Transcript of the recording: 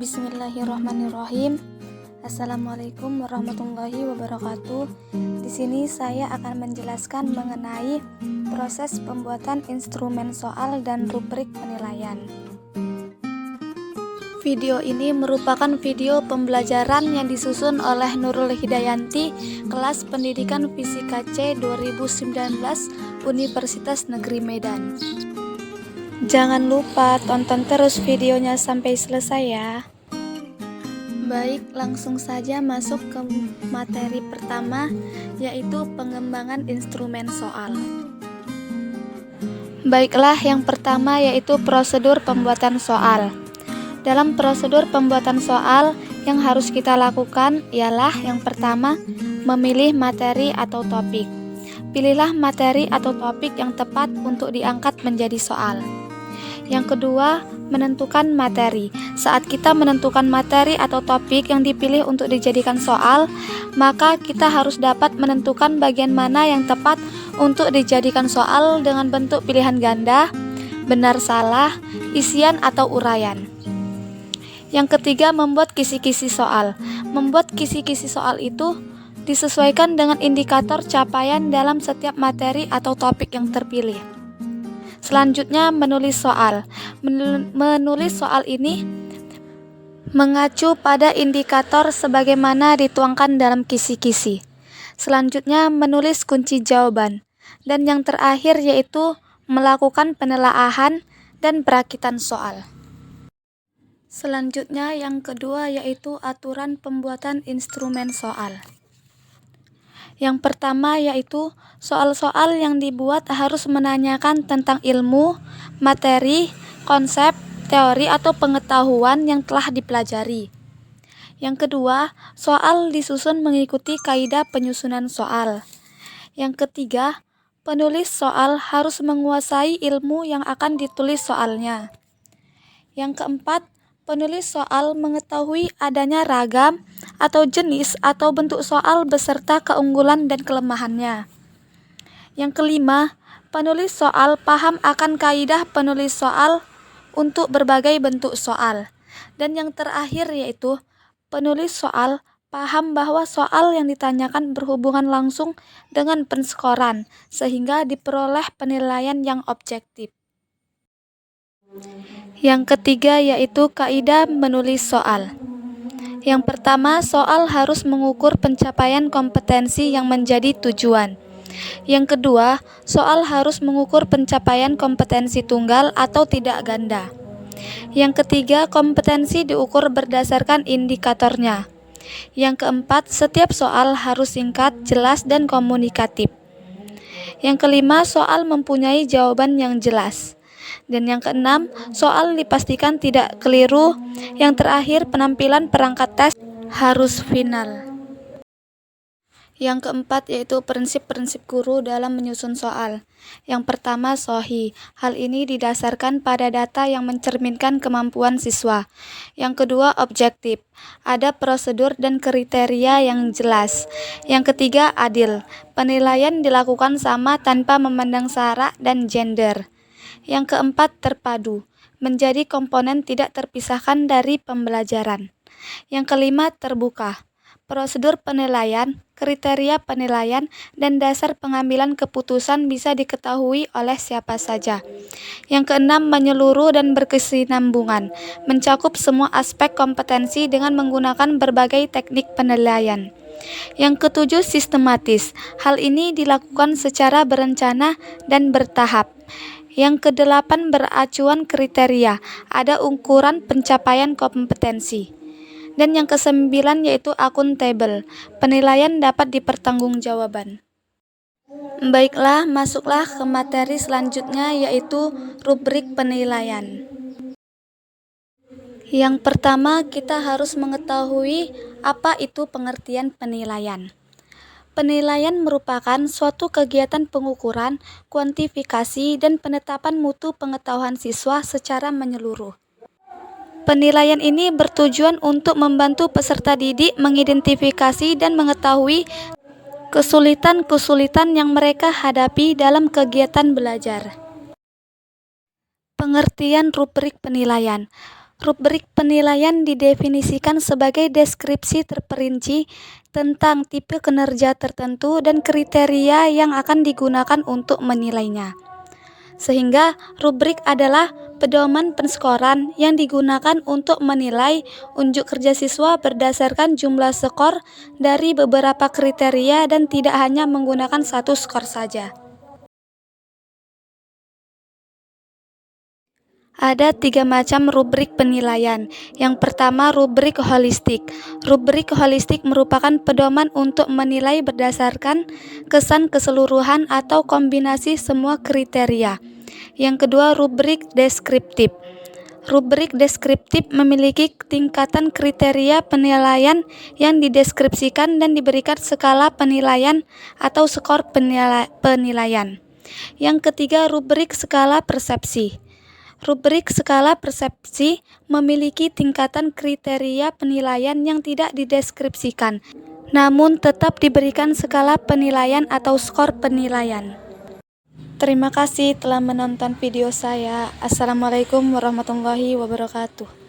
Bismillahirrahmanirrahim. Assalamualaikum warahmatullahi wabarakatuh. Di sini saya akan menjelaskan mengenai proses pembuatan instrumen soal dan rubrik penilaian. Video ini merupakan video pembelajaran yang disusun oleh Nurul Hidayanti, kelas Pendidikan Fisika C 2019 Universitas Negeri Medan. Jangan lupa tonton terus videonya sampai selesai ya. Baik, langsung saja masuk ke materi pertama, yaitu pengembangan instrumen soal. Baiklah, yang pertama yaitu prosedur pembuatan soal. Dalam prosedur pembuatan soal, yang harus kita lakukan ialah yang pertama, memilih materi atau topik. Pilihlah materi atau topik yang tepat untuk diangkat menjadi soal. Yang kedua, menentukan materi. Saat kita menentukan materi atau topik yang dipilih untuk dijadikan soal, maka kita harus dapat menentukan bagian mana yang tepat untuk dijadikan soal dengan bentuk pilihan ganda, benar salah, isian atau uraian. Yang ketiga, membuat kisi-kisi soal. Membuat kisi-kisi soal itu disesuaikan dengan indikator capaian dalam setiap materi atau topik yang terpilih. Selanjutnya, menulis soal. Menulis soal ini mengacu pada indikator sebagaimana dituangkan dalam kisi-kisi. Selanjutnya, menulis kunci jawaban. Dan yang terakhir yaitu melakukan penelaahan dan perakitan soal. Selanjutnya, yang kedua yaitu aturan pembuatan instrumen soal. Yang pertama yaitu soal-soal yang dibuat harus menanyakan tentang ilmu, materi, konsep, teori atau pengetahuan yang telah dipelajari. Yang kedua, soal disusun mengikuti kaidah penyusunan soal. Yang ketiga, penulis soal harus menguasai ilmu yang akan ditulis soalnya. Yang keempat, penulis soal mengetahui adanya ragam atau jenis atau bentuk soal beserta keunggulan dan kelemahannya. Yang kelima, penulis soal paham akan kaidah penulis soal untuk berbagai bentuk soal. Dan yang terakhir yaitu penulis soal paham bahwa soal yang ditanyakan berhubungan langsung dengan penskoran sehingga diperoleh penilaian yang objektif. Yang ketiga yaitu kaidah menulis soal. Yang pertama, soal harus mengukur pencapaian kompetensi yang menjadi tujuan. Yang kedua, soal harus mengukur pencapaian kompetensi tunggal atau tidak ganda. Yang ketiga, kompetensi diukur berdasarkan indikatornya. Yang keempat, setiap soal harus singkat, jelas, dan komunikatif. Yang kelima, soal mempunyai jawaban yang jelas. Dan yang keenam, soal dipastikan tidak keliru. Yang terakhir, penampilan perangkat tes harus final. Yang keempat yaitu prinsip-prinsip guru dalam menyusun soal. Yang pertama, shohi. Hal ini didasarkan pada data yang mencerminkan kemampuan siswa. Yang kedua, objektif. Ada prosedur dan kriteria yang jelas. Yang ketiga, adil. Penilaian dilakukan sama tanpa memandang sara dan gender. Yang keempat, terpadu, menjadi komponen tidak terpisahkan dari pembelajaran. Yang kelima, terbuka. Prosedur penilaian, kriteria penilaian, dan dasar pengambilan keputusan bisa diketahui oleh siapa saja. Yang keenam, menyeluruh dan berkesinambungan, mencakup semua aspek kompetensi dengan menggunakan berbagai teknik penilaian. Yang ketujuh, sistematis. Hal ini dilakukan secara berencana dan bertahap. Yang kedelapan, beracuan kriteria, ada ukuran pencapaian kompetensi. Dan yang kesembilan yaitu akuntabel, penilaian dapat dipertanggungjawabkan. Baiklah, masuklah ke materi selanjutnya yaitu rubrik penilaian. Yang pertama, kita harus mengetahui apa itu pengertian penilaian. Penilaian merupakan suatu kegiatan pengukuran, kuantifikasi, dan penetapan mutu pengetahuan siswa secara menyeluruh. Penilaian ini bertujuan untuk membantu peserta didik mengidentifikasi dan mengetahui kesulitan-kesulitan yang mereka hadapi dalam kegiatan belajar. Pengertian rubrik penilaian. Rubrik penilaian didefinisikan sebagai deskripsi terperinci tentang tipe kinerja tertentu dan kriteria yang akan digunakan untuk menilainya. Sehingga rubrik adalah pedoman penskoran yang digunakan untuk menilai unjuk kerja siswa berdasarkan jumlah skor dari beberapa kriteria dan tidak hanya menggunakan satu skor saja. Ada 3 macam rubrik penilaian. Yang pertama, rubrik holistik. Rubrik holistik merupakan pedoman untuk menilai berdasarkan kesan keseluruhan atau kombinasi semua kriteria. Yang kedua, rubrik deskriptif. Rubrik deskriptif memiliki tingkatan kriteria penilaian yang dideskripsikan dan diberikan skala penilaian atau skor penilaian. Yang ketiga, rubrik skala persepsi. Rubrik skala persepsi memiliki tingkatan kriteria penilaian yang tidak dideskripsikan, namun tetap diberikan skala penilaian atau skor penilaian. Terima kasih telah menonton video saya. Assalamualaikum warahmatullahi wabarakatuh.